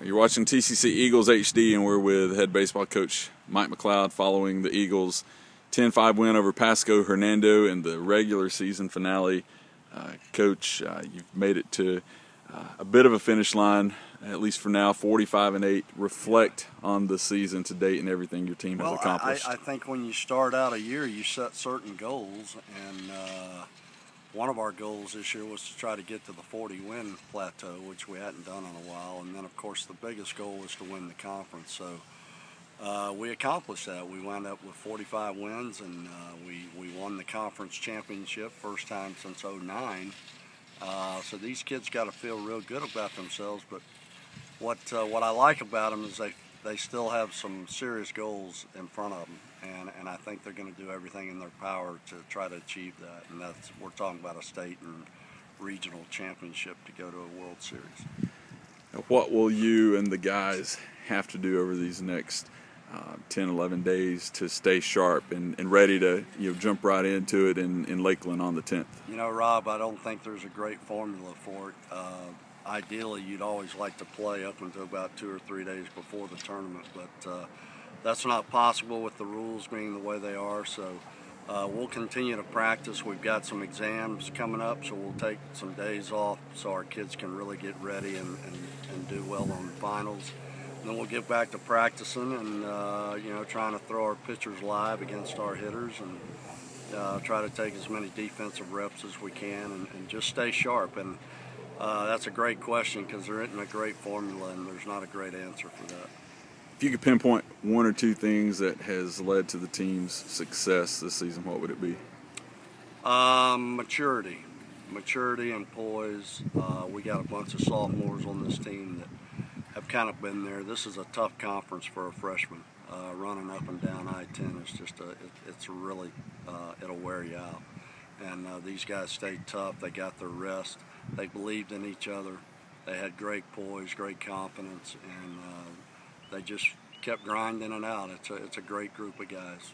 You're watching TCC Eagles HD, and we're with head baseball coach Mike McLeod following the Eagles' 10-5 win over Pasco-Hernando in the regular season finale. Coach, you've made it to a bit of a finish line, at least for now, 45-8. Reflect on the season to date and everything your team has accomplished. I think when you start out a year, you set certain goals, and one of our goals this year was to try to get to the 40-win plateau, which we hadn't done in a while. And then, of course, the biggest goal was to win the conference. So we accomplished that. We wound up with 45 wins, and we won the conference championship, first time since '09. So these kids got to feel real good about themselves. But what I like about them is they still have some serious goals in front of them, and I think they're going to do everything in their power to try to achieve that. And we're talking about a state and regional championship to go to a World Series. Now, what will you and the guys have to do over these next 10, 11 days to stay sharp and ready to jump right into it in Lakeland on the 10th? You know, Rob, I don't think there's a great formula for it. Ideally, you'd always like to play up until about 2 or 3 days before the tournament, but that's not possible with the rules being the way they are. So we'll continue to practice. We've got some exams coming up, so we'll take some days off so our kids can really get ready and do well on the finals. And then we'll get back to practicing and trying to throw our pitchers live against our hitters and try to take as many defensive reps as we can and just stay sharp. And that's a great question because there isn't a great formula and there's not a great answer for that. If you could pinpoint one or two things that has led to the team's success this season, what would it be? Maturity and poise. We got a bunch of sophomores on this team that have kind of been there. This is a tough conference for a freshman. Running up and down I-10 is just it's really, it'll wear you out. And these guys stayed tough. They got their rest. They believed in each other. They had great poise, great confidence, and they just kept grinding it out. It's a great group of guys.